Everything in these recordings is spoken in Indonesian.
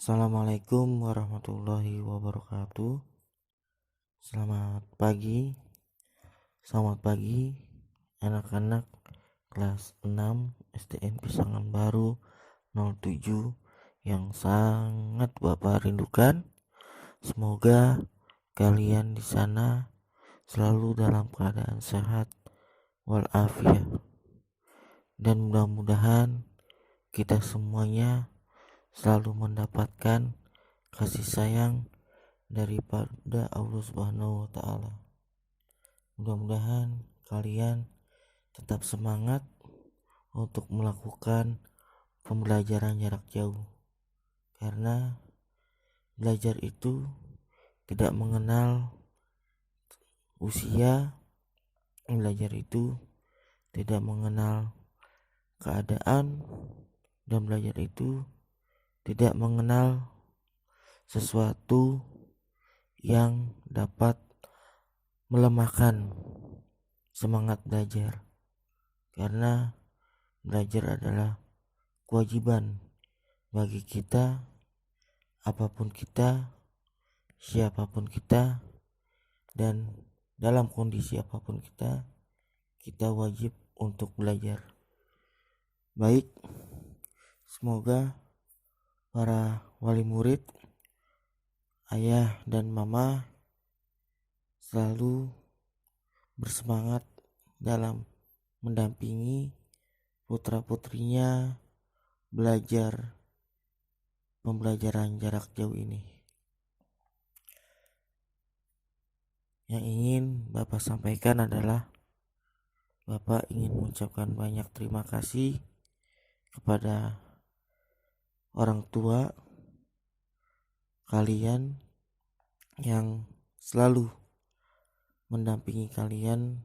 Assalamualaikum warahmatullahi wabarakatuh. Selamat pagi. Selamat pagi anak-anak kelas 6 SDN Pisangan Baru 07 yang sangat Bapak rindukan. Semoga kalian di sana selalu dalam keadaan sehat walafiat, dan mudah-mudahan kita semuanya selalu mendapatkan kasih sayang daripada Allah Subhanahu wa taala. Mudah-mudahan kalian tetap semangat untuk melakukan pembelajaran jarak jauh, karena belajar itu tidak mengenal usia, belajar itu tidak mengenal keadaan, dan belajar itu tidak mengenal sesuatu yang dapat melemahkan semangat belajar, karena belajar adalah kewajiban bagi kita. Apapun kita, siapapun kita, dan dalam kondisi apapun kita wajib untuk belajar. Baik, semoga para wali murid, ayah dan mama selalu bersemangat dalam mendampingi putra-putrinya belajar pembelajaran jarak jauh ini. Yang ingin Bapak sampaikan adalah Bapak ingin mengucapkan banyak terima kasih kepada orang tua kalian yang selalu mendampingi kalian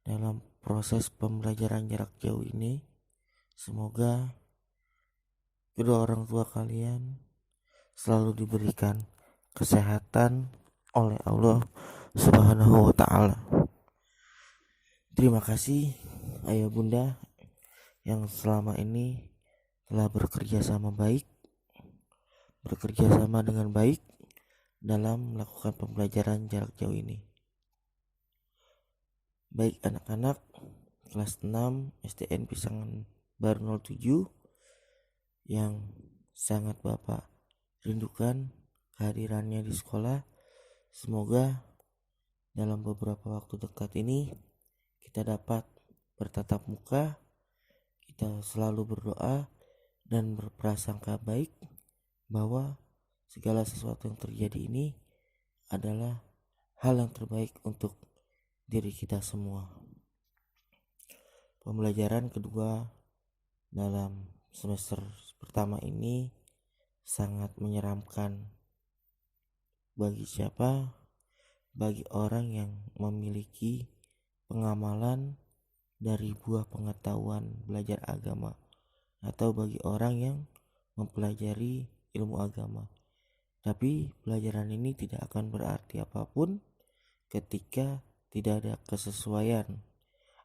dalam proses pembelajaran jarak jauh ini. Semoga kedua orang tua kalian selalu diberikan kesehatan oleh Allah Subhanahu wa taala. Terima kasih ayah bunda yang selama ini telah bekerja sama dengan baik dalam melakukan pembelajaran jarak jauh ini. Baik anak-anak kelas 6 SDN Pisangan Baru 07 yang sangat Bapak rindukan kehadirannya di sekolah. Semoga dalam beberapa waktu dekat ini kita dapat bertatap muka, kita selalu berdoa dan berprasangka baik bahwa segala sesuatu yang terjadi ini adalah hal yang terbaik untuk diri kita semua. Pembelajaran kedua dalam semester pertama ini sangat menyeramkan. Bagi siapa? Bagi orang yang memiliki pengamalan dari buah pengetahuan belajar agama, atau bagi orang yang mempelajari ilmu agama. Tapi pelajaran ini tidak akan berarti apapun ketika tidak ada kesesuaian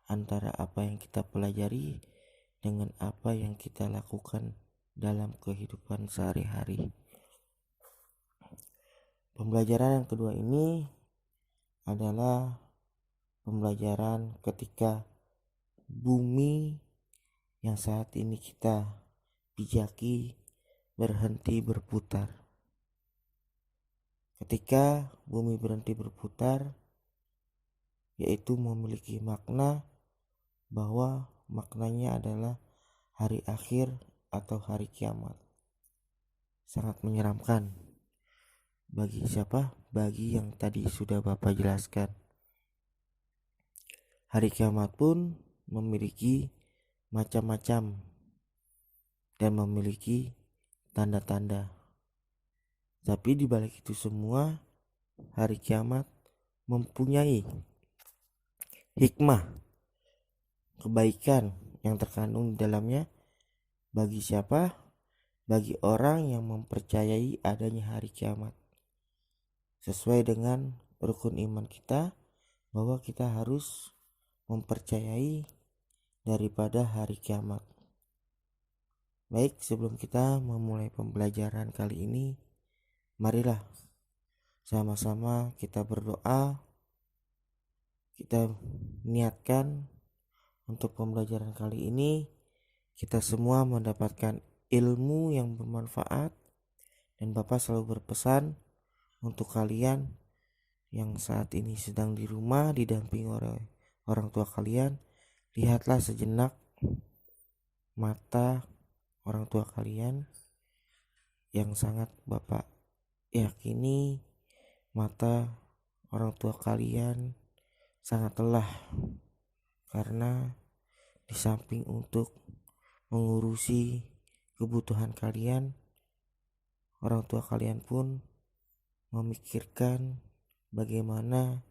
antara apa yang kita pelajari dengan apa yang kita lakukan dalam kehidupan sehari-hari. Pembelajaran yang kedua ini adalah pembelajaran ketika bumi yang saat ini kita pijaki berhenti berputar. Ketika bumi berhenti berputar, yaitu memiliki makna bahwa maknanya adalah hari akhir atau hari kiamat. Sangat menyeramkan. Bagi siapa? Bagi yang tadi sudah Bapak jelaskan. Hari kiamat pun memiliki macam-macam dan memiliki tanda-tanda. Tapi di balik itu semua, hari kiamat mempunyai hikmah, kebaikan yang terkandung di dalamnya. Bagi siapa? Bagi orang yang mempercayai adanya hari kiamat. Sesuai dengan rukun iman kita, bahwa kita harus mempercayai daripada hari kiamat. Baik, sebelum kita memulai pembelajaran kali ini, marilah sama-sama kita berdoa. Kita niatkan untuk pembelajaran kali ini kita semua mendapatkan ilmu yang bermanfaat, dan Bapak selalu berpesan untuk kalian yang saat ini sedang di rumah didampingi oleh orang tua kalian, lihatlah sejenak mata orang tua kalian yang sangat Bapak yakini mata orang tua kalian sangat lelah, karena di samping untuk mengurusi kebutuhan kalian, orang tua kalian pun memikirkan bagaimana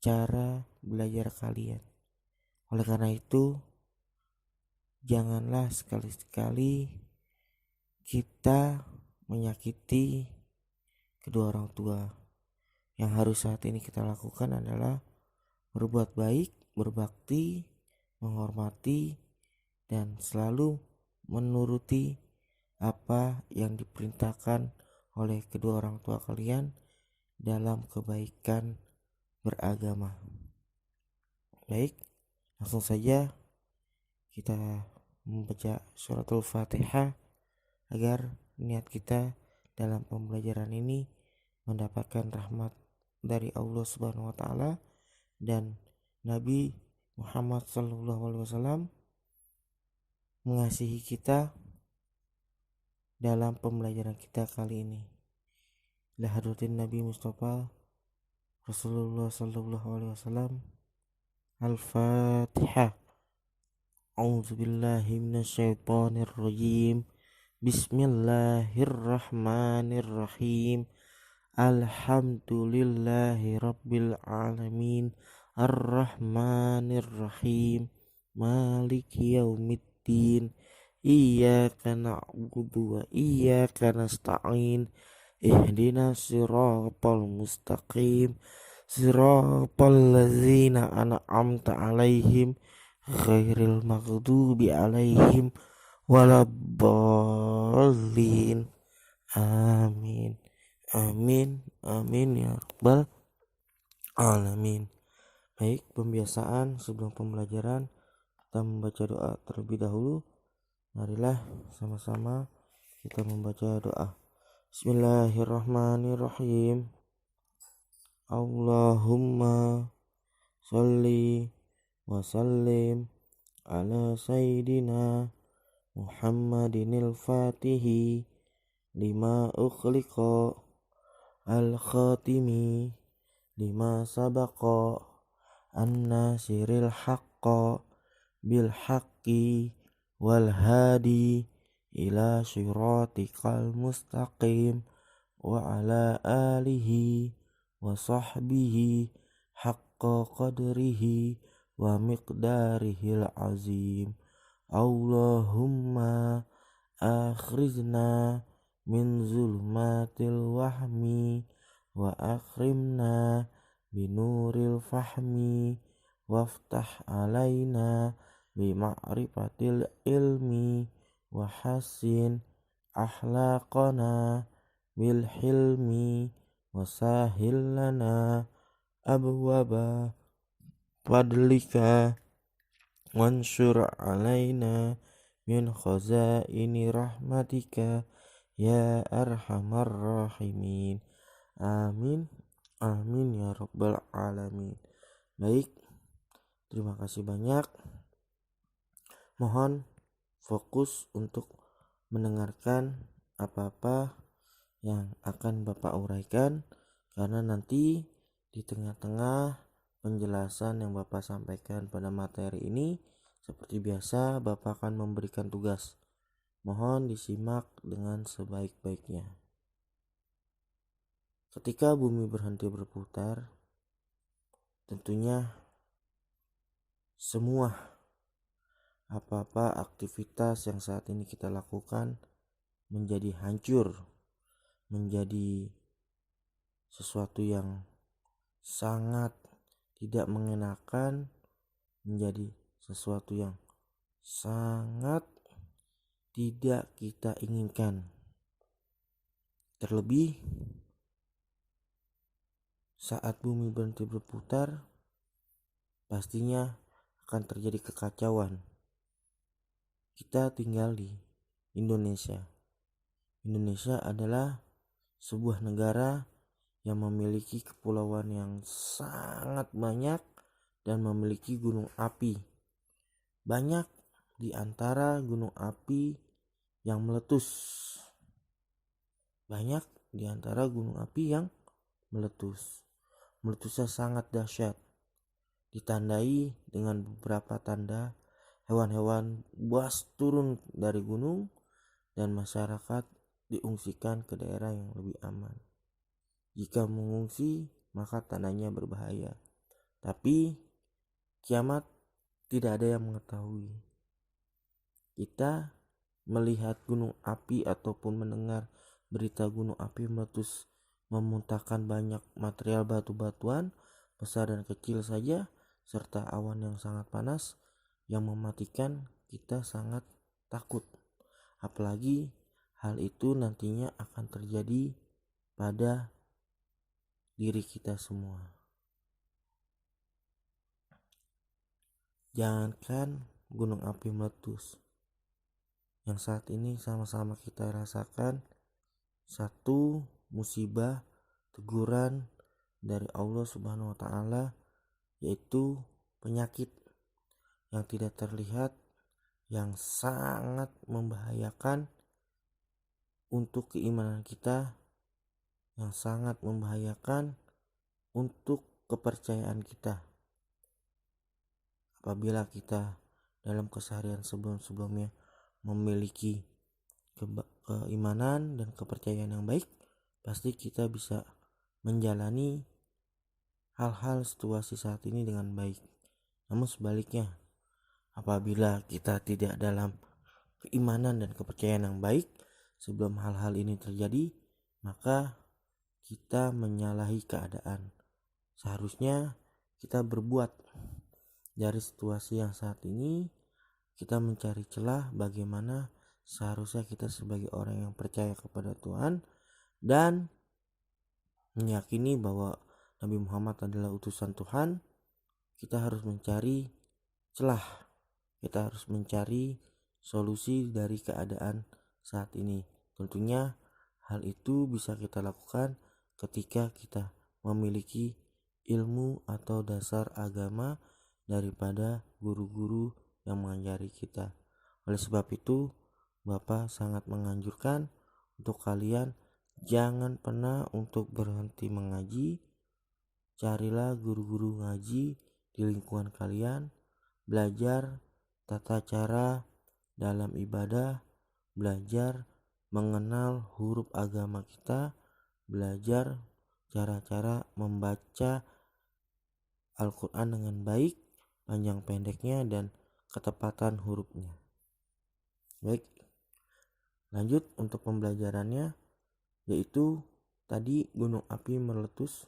cara belajar kalian. Oleh karena itu, janganlah sekali-sekali kita menyakiti kedua orang tua. Yang harus saat ini kita lakukan adalah berbuat baik, berbakti, menghormati, dan selalu menuruti apa yang diperintahkan oleh kedua orang tua kalian dalam kebaikan beragama. Baik, langsung saja kita membaca suratul Fatihah agar niat kita dalam pembelajaran ini mendapatkan rahmat dari Allah Subhanahu wa taala dan Nabi Muhammad SAW mengasihi kita dalam pembelajaran kita kali ini. Ila hadratin Nabi Mustafa Rasulullah SAW. Al-Fatihah. A'udzubillahi minasyaitonirrajim. Bismillahirrahmanirrahim. Alhamdulillahi rabbil alamin. Ar-Rahmanir-Rahim. Maliki yaumiddin. Iyyaka na'budu wa iyyaka nasta'in. Ihdinas siratal mustaqim. Siratal ladzina an'amta 'alaihim ghairil maghdubi 'alaihim waladdallin. Amin. Amin, amin ya rabbal alamin. Baik, pembiasaan sebelum pembelajaran kita membaca doa terlebih dahulu. Marilah sama-sama kita membaca doa. Bismillahirrahmanirrahim. Allahumma sholli wa sallim ala sayyidina Muhammadinil Fatihi lima ukhliqa al-khatimi lima sabaqa an-nasiril haqqa bil haqqi wal hadi ila syiratikal mustaqim wa ala alihi wa sahbihi haqqa qadrihi wa miqdarihil azim. Allahumma akhrizna min zulmatil wahmi wa akrimna binuril fahmi waftah alaina bima'rifatil ilmi wa hassin akhlaqana bil hilmi wa sahil lana abwaba fadlika wansur alaina min khazaini rahmatika ya arhamar rahimin. Amin, amin ya rabbal alamin. Baik, terima kasih banyak. Mohon fokus untuk mendengarkan apa-apa yang akan Bapak uraikan, karena nanti di tengah-tengah penjelasan yang Bapak sampaikan pada materi ini, seperti biasa Bapak akan memberikan tugas. Mohon disimak dengan sebaik-baiknya. Ketika bumi berhenti berputar, tentunya semua apa-apa aktivitas yang saat ini kita lakukan menjadi hancur, menjadi sesuatu yang sangat tidak mengenakan, menjadi sesuatu yang sangat tidak kita inginkan. Terlebih saat bumi berhenti berputar, pastinya akan terjadi kekacauan. Kita tinggal di Indonesia. Indonesia adalah sebuah negara yang memiliki kepulauan yang sangat banyak dan memiliki gunung api. Banyak di antara gunung api yang meletus. Banyak di antara gunung api yang meletus. Meletusnya sangat dahsyat. Ditandai dengan beberapa tanda hewan-hewan buas turun dari gunung dan masyarakat diungsikan ke daerah yang lebih aman. Jika mengungsi, maka tandanya berbahaya. Tapi kiamat tidak ada yang mengetahui. Kita melihat gunung api ataupun mendengar berita gunung api meletus memuntahkan banyak material batu-batuan besar dan kecil saja, serta awan yang sangat panas yang mematikan, kita sangat takut. Apalagi hal itu nantinya akan terjadi pada diri kita semua. Jangankan gunung api meletus, yang saat ini sama-sama kita rasakan satu musibah teguran dari Allah Subhanahu wa taala, yaitu penyakit yang tidak terlihat yang sangat membahayakan untuk keimanan kita, yang sangat membahayakan untuk kepercayaan kita. Apabila kita dalam keseharian sebelum-sebelumnya memiliki keimanan dan kepercayaan yang baik, pasti kita bisa menjalani hal-hal situasi saat ini dengan baik. Namun sebaliknya, apabila kita tidak dalam keimanan dan kepercayaan yang baik sebelum hal-hal ini terjadi, maka kita menyalahi keadaan. Seharusnya kita berbuat dari situasi yang saat ini, kita mencari celah bagaimana seharusnya kita sebagai orang yang percaya kepada Tuhan dan meyakini bahwa Nabi Muhammad adalah utusan Tuhan. Kita harus mencari celah, kita harus mencari solusi dari keadaan saat ini. Tentunya hal itu bisa kita lakukan ketika kita memiliki ilmu atau dasar agama daripada guru-guru yang mengajari kita. Oleh sebab itu, Bapak sangat menganjurkan untuk kalian jangan pernah untuk berhenti mengaji. Carilah guru-guru ngaji di lingkungan kalian, belajar tata cara dalam ibadah, belajar mengenal huruf agama kita, belajar cara-cara membaca Al-Quran dengan baik, panjang pendeknya dan ketepatan hurufnya. Baik, lanjut untuk pembelajarannya, yaitu tadi gunung api meletus.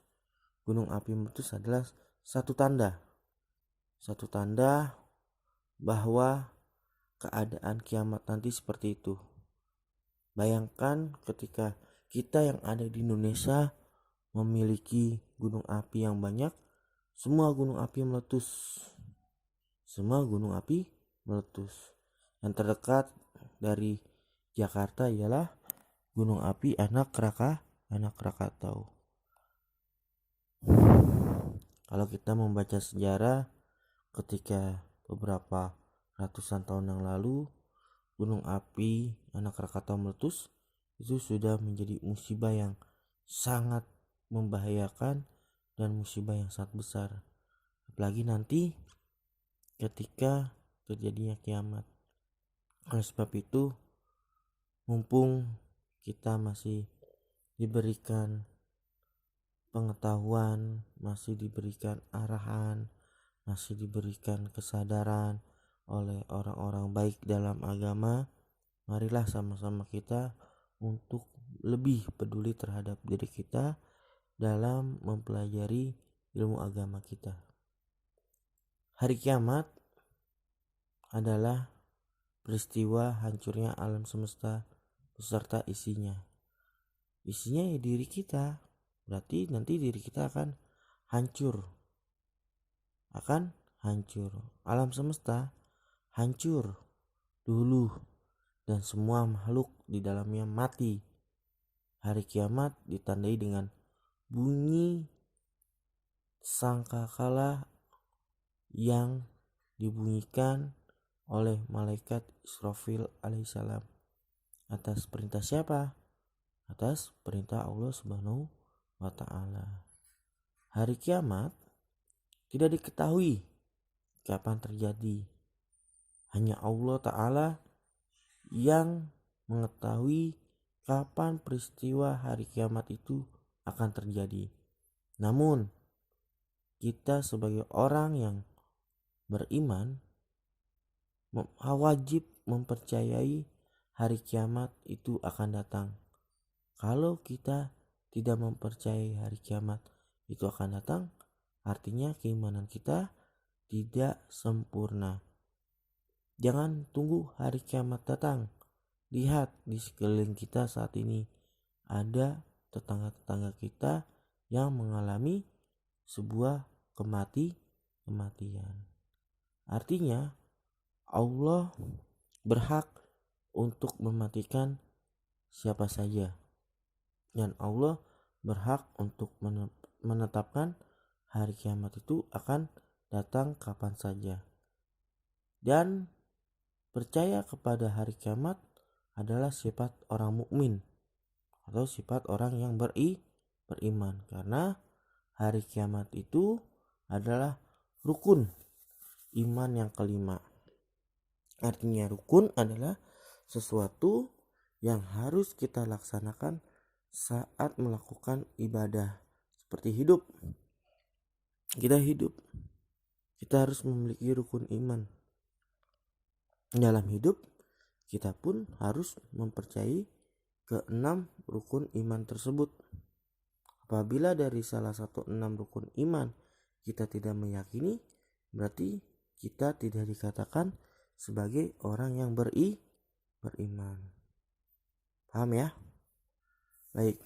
Gunung api meletus adalah satu tanda bahwa keadaan kiamat nanti seperti itu. Bayangkan ketika kita yang ada di Indonesia memiliki gunung api yang banyak, semua gunung api meletus. Yang terdekat dari Jakarta ialah gunung api Anak Krakatau. Kalau kita membaca sejarah, ketika beberapa ratusan tahun yang lalu gunung api Anak Krakatau meletus, itu sudah menjadi musibah yang sangat membahayakan dan musibah yang sangat besar. Apalagi nanti ketika terjadinya kiamat. Oleh sebab itu, mumpung kita masih diberikan pengetahuan, masih diberikan arahan, masih diberikan kesadaran oleh orang-orang baik dalam agama, marilah sama-sama kita untuk lebih peduli terhadap diri kita dalam mempelajari ilmu agama kita. Hari kiamat adalah peristiwa hancurnya alam semesta beserta isinya. Isinya ya diri kita. Berarti nanti diri kita akan hancur. Alam semesta hancur dulu dan semua makhluk di dalamnya mati. Hari kiamat ditandai dengan bunyi sangkakala yang dibunyikan oleh malaikat Israfil alaihissalam. Atas perintah siapa? Atas perintah Allah Subhanahu wa ta'ala. Hari kiamat tidak diketahui kapan terjadi. Hanya Allah Ta'ala yang mengetahui kapan peristiwa hari kiamat itu akan terjadi. Namun kita sebagai orang yang beriman wajib mempercayai hari kiamat itu akan datang. Kalau kita tidak mempercayai hari kiamat itu akan datang, artinya keimanan kita tidak sempurna. Jangan tunggu hari kiamat datang. Lihat di sekeliling kita saat ini ada tetangga-tetangga kita yang mengalami sebuah kematian. Artinya Allah berhak untuk mematikan siapa saja. Dan Allah berhak untuk menetapkan hari kiamat itu akan datang kapan saja. Dan percaya kepada hari kiamat adalah sifat orang mukmin atau sifat orang yang beriman, karena hari kiamat itu adalah rukun iman yang kelima. Artinya rukun adalah sesuatu yang harus kita laksanakan saat melakukan ibadah. Seperti hidup. Kita hidup, kita harus memiliki rukun iman. Dalam hidup kita pun harus mempercayai keenam rukun iman tersebut. Apabila dari salah satu 6 rukun iman kita tidak meyakini, berarti kita tidak dikatakan sebagai orang yang beriman. Paham ya? Baik.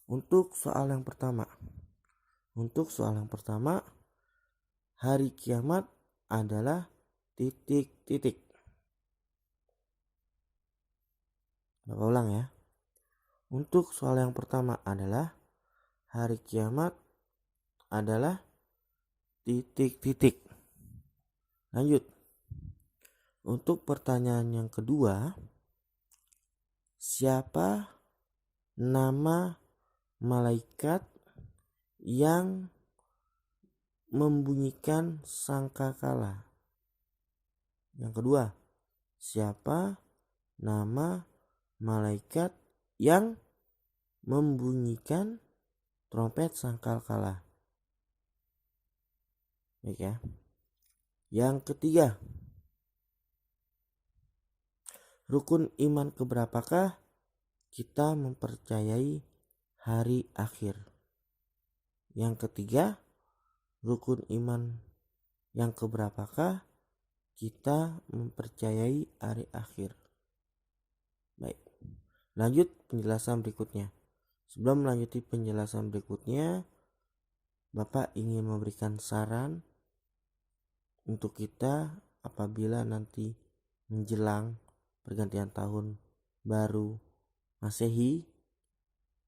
Untuk soal yang pertama, hari kiamat adalah titik-titik. Bapak ulang ya. Untuk soal yang pertama adalah hari kiamat adalah titik-titik. Lanjut. Untuk pertanyaan yang kedua, siapa nama malaikat yang membunyikan sangkakala? Yang kedua, siapa nama malaikat yang membunyikan trompet sangkakala? Baik ya. Yang ketiga, rukun iman keberapakah kita mempercayai hari akhir? Yang ketiga, rukun iman yang keberapakah kita mempercayai hari akhir? Baik, lanjut penjelasan berikutnya. Sebelum melanjuti penjelasan berikutnya, Bapak ingin memberikan saran untuk kita apabila nanti menjelang pergantian tahun baru Masehi,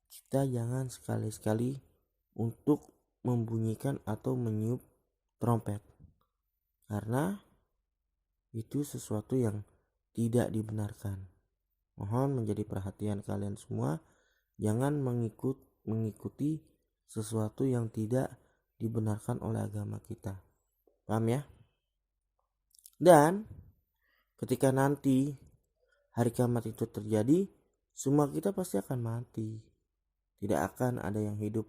kita jangan sekali-sekali untuk membunyikan atau meniup trompet, karena itu sesuatu yang tidak dibenarkan. Mohon menjadi perhatian kalian semua, jangan mengikuti sesuatu yang tidak dibenarkan oleh agama kita. Paham ya? Dan ketika nanti hari kiamat itu terjadi, semua kita pasti akan mati. Tidak akan ada yang hidup.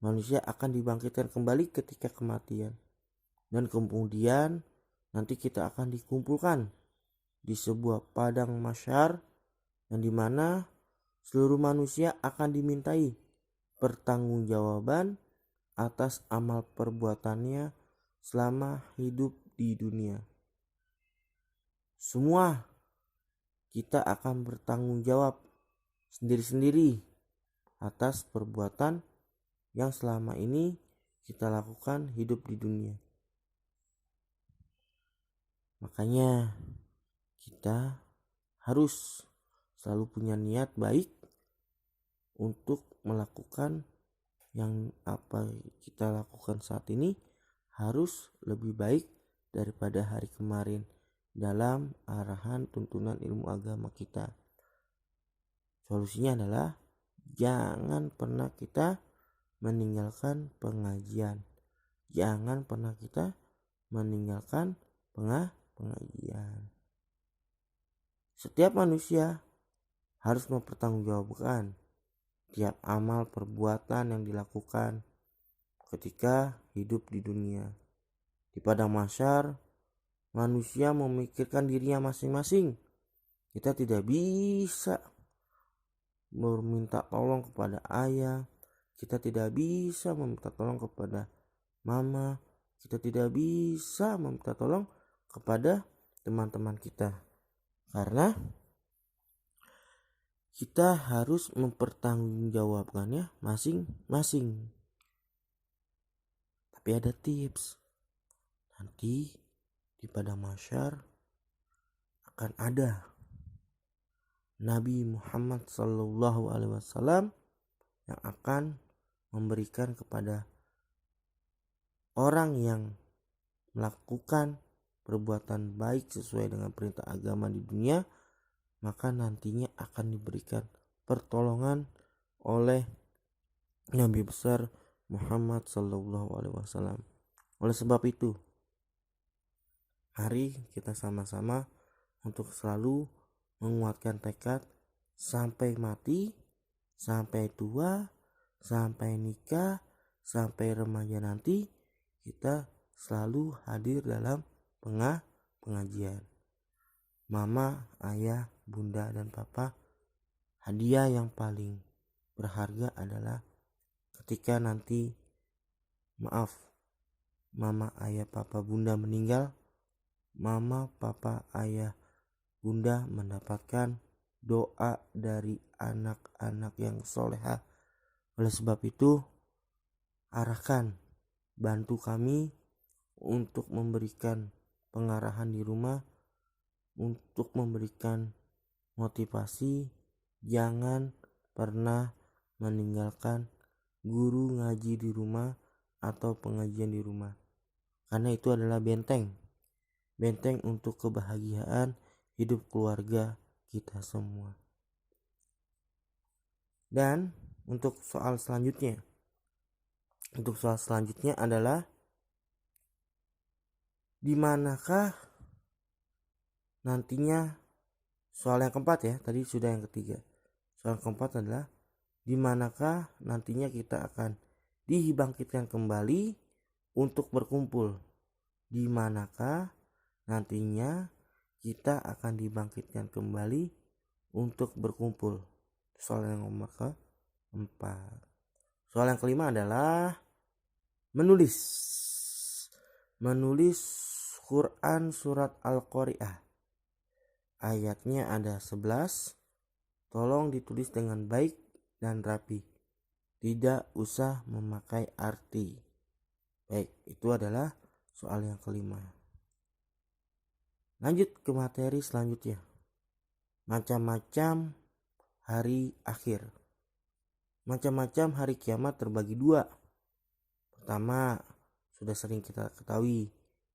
Manusia akan dibangkitkan kembali ketika kematian. Dan kemudian nanti kita akan dikumpulkan di sebuah padang mahsyar, yang dimana seluruh manusia akan dimintai pertanggungjawaban atas amal perbuatannya selama hidup di dunia. semua kita akan bertanggung jawab sendiri-sendiri atas perbuatan yang selama ini kita lakukan hidup di dunia. Makanya kita harus selalu punya niat baik untuk melakukan yang apa kita lakukan saat ini harus lebih baik daripada hari kemarin dalam arahan tuntunan ilmu agama kita. Solusinya adalah jangan pernah kita meninggalkan pengajian. Jangan pernah kita meninggalkan pengajian. Setiap manusia harus mempertanggungjawabkan tiap amal perbuatan yang dilakukan ketika hidup di dunia. Di padang mahsyar, manusia memikirkan dirinya masing-masing. Kita tidak bisa meminta tolong kepada ayah, kita tidak bisa meminta tolong kepada mama, kita tidak bisa meminta tolong kepada teman-teman kita. Karena kita harus mempertanggungjawabkannya masing-masing. Tapi ada tips. Nanti di padang mahsyar akan ada Nabi Muhammad SAW yang akan memberikan kepada orang yang melakukan perbuatan baik sesuai dengan perintah agama di dunia, maka nantinya akan diberikan pertolongan oleh Nabi besar Muhammad SAW. Oleh sebab itu, mari kita sama-sama untuk selalu menguatkan tekad sampai mati, sampai tua, sampai nikah, sampai remaja nanti kita selalu hadir dalam pengajian. Mama, ayah, bunda, dan papa, hadiah yang paling berharga adalah ketika nanti mama, ayah, papa, bunda meninggal, mama, papa, ayah, bunda mendapatkan doa dari anak-anak yang soleha. Oleh sebab itu, arahkan, bantu kami untuk memberikan pengarahan di rumah, untuk memberikan motivasi. Jangan pernah meninggalkan guru ngaji di rumah atau pengajian di rumah, karena itu adalah benteng untuk kebahagiaan hidup keluarga kita semua. Dan untuk soal selanjutnya adalah di manakah nantinya, soal yang keempat ya, tadi sudah yang ketiga. Soal keempat adalah di manakah nantinya kita akan dibangkitkan kembali untuk berkumpul. Di manakah nantinya kita akan dibangkitkan kembali untuk berkumpul. Soal yang nomor keempat. Soal yang kelima adalah menulis Quran surat Al-Qari'ah. Ayatnya ada 11. Tolong ditulis dengan baik dan rapi. Tidak usah memakai arti. Baik, itu adalah soal yang kelima. Lanjut ke materi selanjutnya. Macam-macam hari akhir. Macam-macam hari kiamat terbagi dua. Pertama, sudah sering kita ketahui,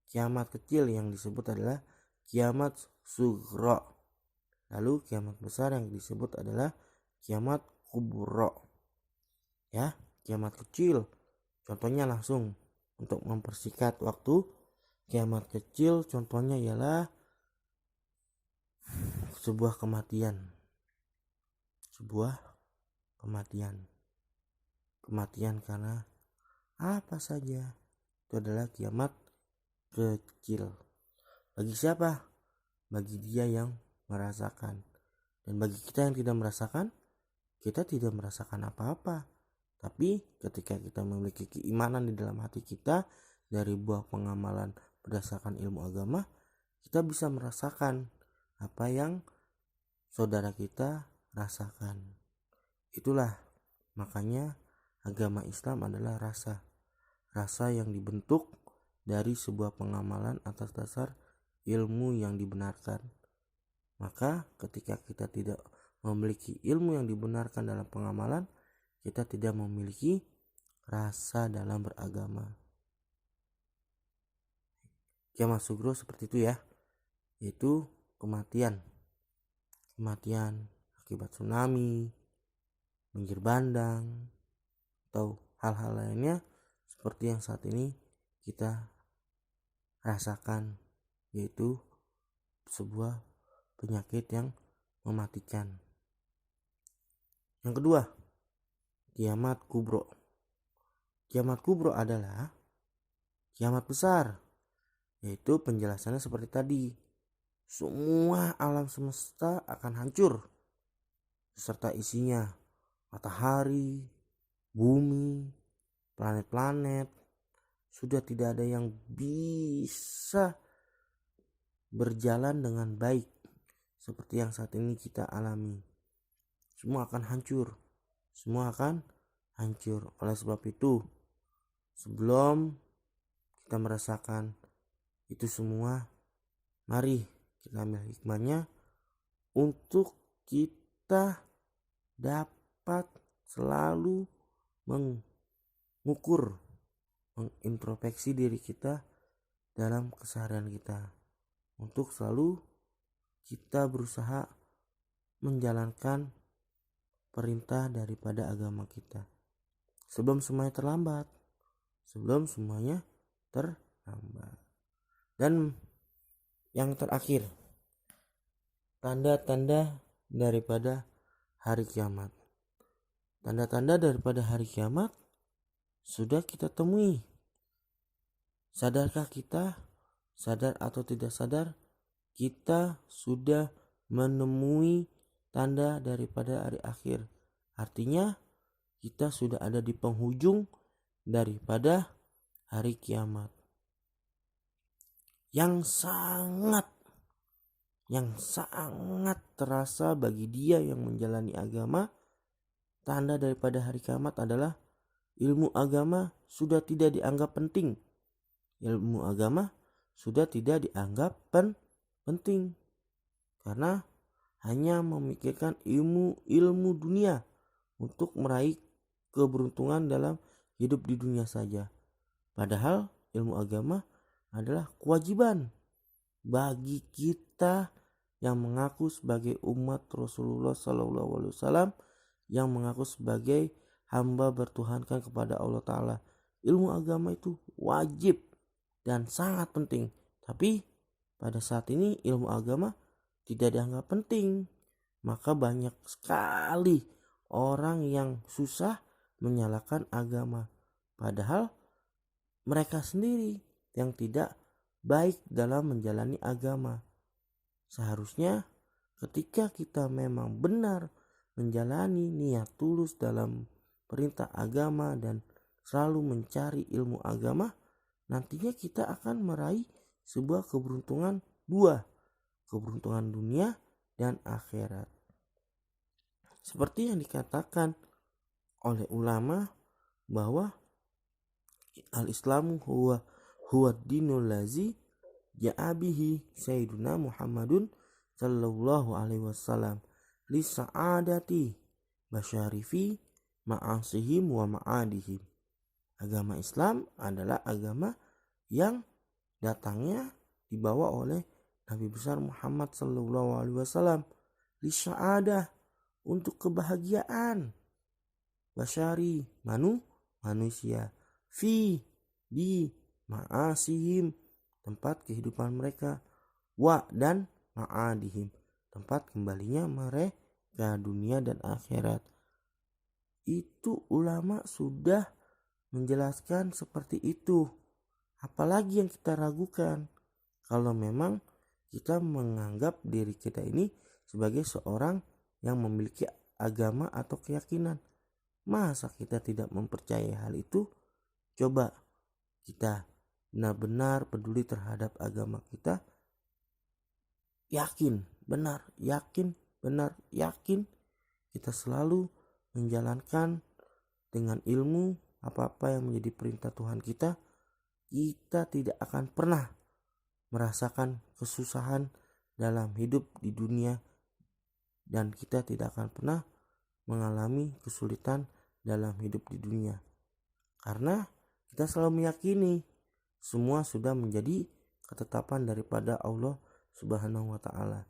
kiamat kecil yang disebut adalah kiamat sughra. Lalu kiamat besar yang disebut adalah kiamat kubra. Ya, kiamat kecil contohnya langsung untuk mempersingkat waktu. Kiamat kecil contohnya ialah sebuah kematian. Kematian karena apa saja. Itu adalah kiamat kecil. Bagi siapa? Bagi dia yang merasakan. Dan bagi kita yang tidak merasakan, kita tidak merasakan apa-apa. Tapi ketika kita memiliki keimanan di dalam hati kita dari buah pengamalan berdasarkan ilmu agama, kita bisa merasakan apa yang saudara kita rasakan. Itulah makanya agama Islam adalah rasa yang dibentuk dari sebuah pengamalan atas dasar ilmu yang dibenarkan. Maka ketika kita tidak memiliki ilmu yang dibenarkan dalam pengamalan, kita tidak memiliki rasa dalam beragama. Kiamat sugro seperti itu ya, yaitu kematian akibat tsunami, banjir bandang, atau hal-hal lainnya seperti yang saat ini kita rasakan, yaitu sebuah penyakit yang mematikan. Yang kedua, kiamat kubro. Kiamat kubro adalah kiamat besar, yaitu penjelasannya seperti tadi. Semua alam semesta akan hancur beserta isinya, matahari, bumi, planet-planet. Sudah tidak ada yang bisa berjalan dengan baik seperti yang saat ini kita alami. Semua akan hancur. Oleh sebab itu, sebelum kita merasakan itu semua, mari kita ambil hikmahnya untuk kita dapat selalu mengukur, mengintrospeksi diri kita dalam keseharian kita, untuk selalu kita berusaha menjalankan perintah daripada agama kita sebelum semuanya terlambat. Dan yang terakhir, tanda-tanda daripada hari kiamat. Tanda-tanda daripada hari kiamat sudah kita temui. Sadarkah kita, sadar atau tidak sadar, kita sudah menemui tanda daripada hari akhir. Artinya kita sudah ada di penghujung daripada hari kiamat. Yang sangat terasa bagi dia yang menjalani agama, tanda daripada hari kiamat adalah ilmu agama sudah tidak dianggap penting. Ilmu agama sudah tidak dianggap penting karena hanya memikirkan ilmu dunia untuk meraih keberuntungan dalam hidup di dunia saja. Padahal ilmu agama adalah kewajiban bagi kita yang mengaku sebagai umat Rasulullah SAW, yang mengaku sebagai hamba bertuhankan kepada Allah Ta'ala. Ilmu agama itu wajib dan sangat penting. Tapi pada saat ini ilmu agama tidak dianggap penting. Maka banyak sekali orang yang susah menyalahkan agama. Padahal mereka sendiri yang tidak baik dalam menjalani agama. Seharusnya ketika kita memang benar menjalani niat tulus dalam perintah agama dan selalu mencari ilmu agama, nantinya kita akan meraih sebuah keberuntungan dua, keberuntungan dunia dan akhirat. Seperti yang dikatakan oleh ulama bahwa al-Islamu huwa dinul lazi ja'abihi sayyiduna Muhammadun sallallahu alaihi wasallam li sa'adati basyarifi ma'asihim wa ma'adihim. Agama Islam adalah agama yang datangnya dibawa oleh Nabi besar Muhammad sallallahu alaihi wasallam li sa'adah, untuk kebahagiaan, basyari manusia, fi di ma'asihim, tempat kehidupan mereka, wa dan ma'adihim, tempat kembalinya mereka dunia dan akhirat. Itu ulama sudah menjelaskan seperti itu. Apalagi yang kita ragukan kalau memang kita menganggap diri kita ini sebagai seorang yang memiliki agama atau keyakinan. Masa kita tidak mempercayai hal itu? Coba kita benar-benar peduli terhadap agama kita, yakin benar yakin kita selalu menjalankan dengan ilmu apa-apa yang menjadi perintah Tuhan kita tidak akan pernah merasakan kesusahan dalam hidup di dunia, dan kita tidak akan pernah mengalami kesulitan dalam hidup di dunia, karena kita selalu meyakini semua sudah menjadi ketetapan daripada Allah Subhanahu wa Ta'ala.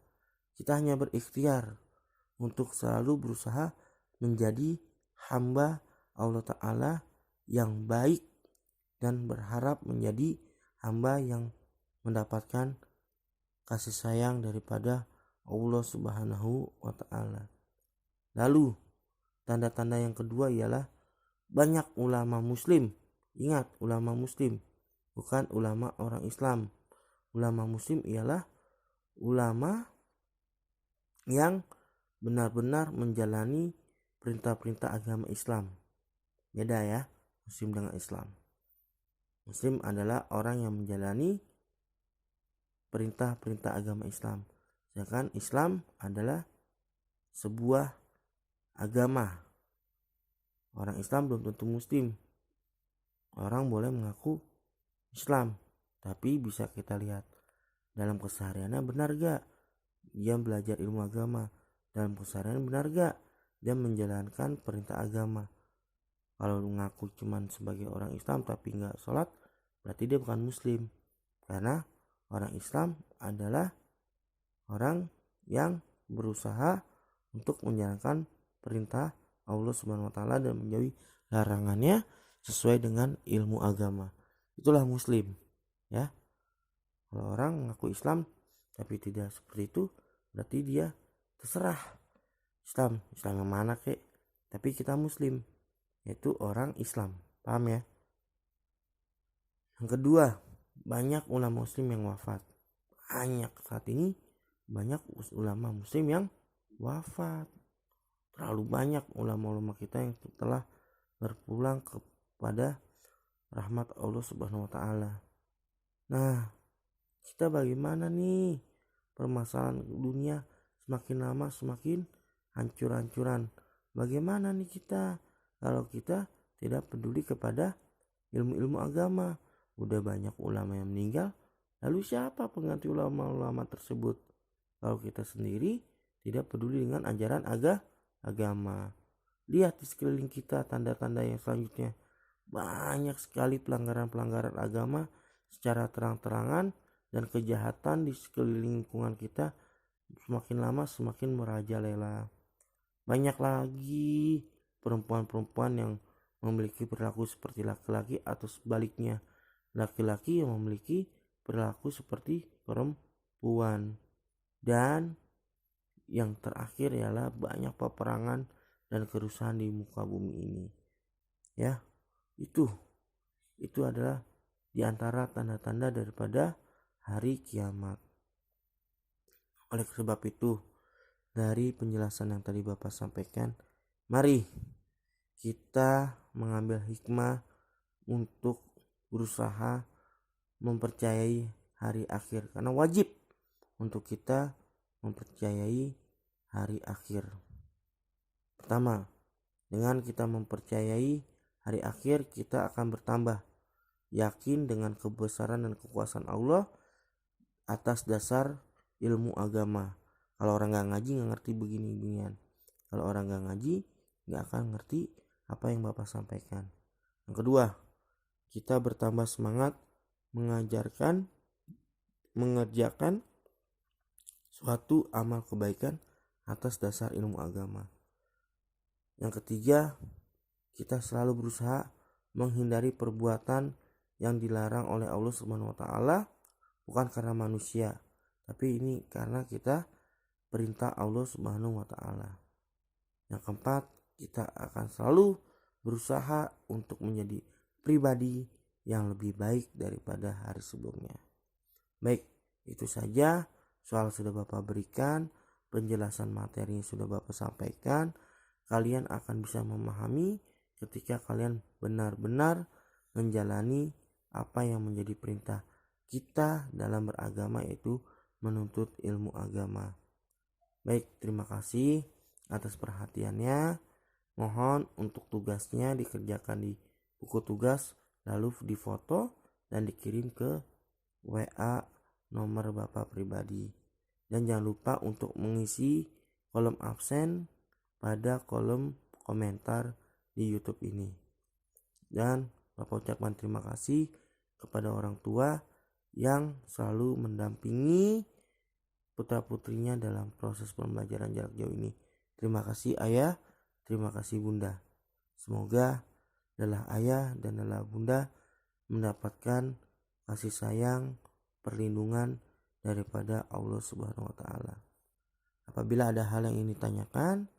Kita hanya berikhtiar untuk selalu berusaha menjadi hamba Allah Ta'ala yang baik dan berharap menjadi hamba yang mendapatkan kasih sayang daripada Allah Subhanahu wa Ta'ala. Lalu tanda-tanda yang kedua ialah banyak ulama muslim. Ingat, ulama muslim, bukan ulama orang Islam. Ulama muslim ialah ulama yang benar-benar menjalani perintah-perintah agama Islam. Beda ya, muslim dengan Islam. Muslim adalah orang yang menjalani perintah-perintah agama Islam. Sedangkan Islam adalah sebuah agama. Orang Islam belum tentu muslim. Orang boleh mengaku Islam, tapi bisa kita lihat dalam kesehariannya benar gak dia belajar ilmu agama. Dalam keseharian benar gak dia menjalankan perintah agama. Kalau mengaku cuman sebagai orang Islam tapi gak sholat, berarti dia bukan muslim. Karena orang Islam adalah orang yang berusaha untuk menjalankan perintah Allah Subhanahu wa Ta'ala dan menjauhi larangannya sesuai dengan ilmu agama. Itulah muslim, ya. Kalau orang mengaku Islam tapi tidak seperti itu, berarti dia terserah Islam yang mana kek, tapi kita muslim, yaitu orang Islam. Paham ya? Yang kedua, banyak ulama muslim yang wafat. Saat ini banyak ulama muslim yang wafat. Terlalu banyak ulama-ulama kita yang telah berpulang kepada rahmat Allah Subhanahu wa Ta'ala. Nah, kita bagaimana nih? Permasalahan dunia semakin lama semakin hancur-hancuran. Bagaimana nih kita kalau kita tidak peduli kepada ilmu-ilmu agama? Udah banyak ulama yang meninggal, lalu siapa pengganti ulama-ulama tersebut? Kalau kita sendiri tidak peduli dengan ajaran agama. Lihat di sekeliling kita tanda-tanda yang selanjutnya. Banyak sekali pelanggaran-pelanggaran agama secara terang-terangan, dan kejahatan di sekeliling lingkungan kita semakin lama semakin merajalela. Banyak lagi perempuan-perempuan yang memiliki perilaku seperti laki-laki atau sebaliknya, laki-laki yang memiliki perilaku seperti perempuan. Dan yang terakhir ialah banyak peperangan dan kerusuhan di muka bumi ini. Ya, itu adalah di antara tanda-tanda daripada hari kiamat. Oleh sebab itu, dari penjelasan yang tadi Bapak sampaikan, mari kita mengambil hikmah untuk berusaha mempercayai hari akhir, karena wajib untuk kita mempercayai hari akhir. Pertama, dengan kita mempercayai hari akhir, kita akan bertambah yakin dengan kebesaran dan kekuasaan Allah atas dasar ilmu agama. Kalau orang gak ngaji gak ngerti begini-beginian. Kalau orang gak ngaji gak akan ngerti apa yang Bapak sampaikan. Yang kedua, kita bertambah semangat mengerjakan suatu amal kebaikan atas dasar ilmu agama. Yang ketiga, kita selalu berusaha menghindari perbuatan yang dilarang oleh Allah Subhanahu wa Ta'ala, bukan karena manusia, tapi ini karena kita perintah Allah Subhanahu wa Ta'ala. Yang keempat, kita akan selalu berusaha untuk menjadi pribadi yang lebih baik daripada hari sebelumnya. Baik, itu saja soal sudah Bapak berikan, penjelasan materinya sudah Bapak sampaikan. Kalian akan bisa memahami ketika kalian benar-benar menjalani apa yang menjadi perintah kita dalam beragama, yaitu menuntut ilmu agama. Baik, terima kasih atas perhatiannya. Mohon untuk tugasnya dikerjakan di buku tugas, lalu difoto dan dikirim ke WA nomor Bapak pribadi. Dan jangan lupa untuk mengisi kolom absen pada kolom komentar di YouTube ini. Dan Bapak ucapkan terima kasih kepada orang tua yang selalu mendampingi putra-putrinya dalam proses pembelajaran jarak jauh ini. Terima kasih Ayah, terima kasih Bunda. Semoga lelah Ayah dan lelah Bunda mendapatkan kasih sayang, perlindungan daripada Allah Subhanahu wa taala. Apabila ada hal yang ingin ditanyakan,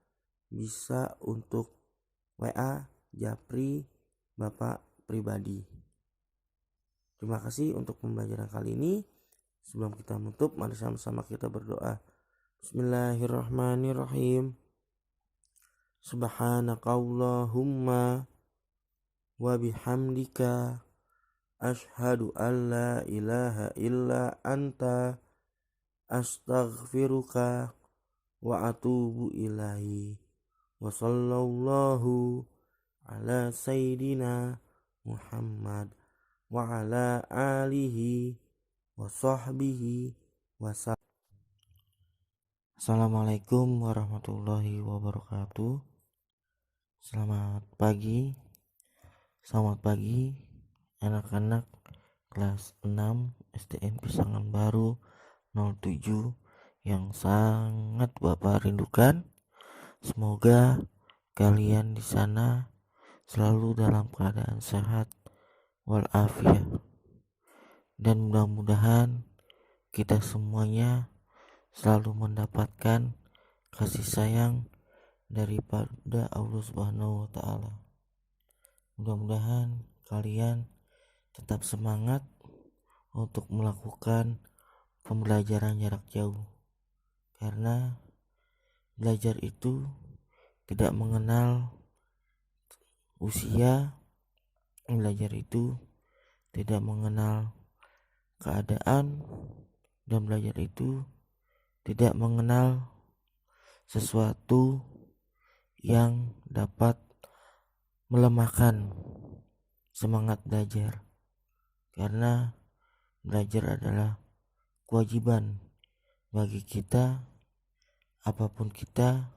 bisa untuk WA Japri Bapak pribadi. Terima kasih untuk pembelajaran kali ini. Sebelum kita menutup, mari sama-sama kita berdoa. Bismillahirrahmanirrahim. Subhanakallahumma wa bihamdika asyhadu an la ilaha illa anta astaghfiruka wa atubu ilaihi. Wa sallallahu ala sayyidina Muhammad wa ala alihi wa sahbihi wa sallam. Assalamualaikum warahmatullahi wabarakatuh. Selamat pagi anak-anak kelas 6 SDN Pisangan Baru 07 yang sangat Bapak rindukan. Semoga kalian di sana selalu dalam keadaan sehat walafiat, dan mudah-mudahan kita semuanya selalu mendapatkan kasih sayang daripada Allah Subhanahu wa taala. Mudah-mudahan kalian tetap semangat untuk melakukan pembelajaran jarak jauh, karena belajar itu tidak mengenal usia, belajar itu tidak mengenal keadaan, dan belajar itu tidak mengenal sesuatu yang dapat melemahkan semangat belajar, karena belajar adalah kewajiban bagi kita apapun kita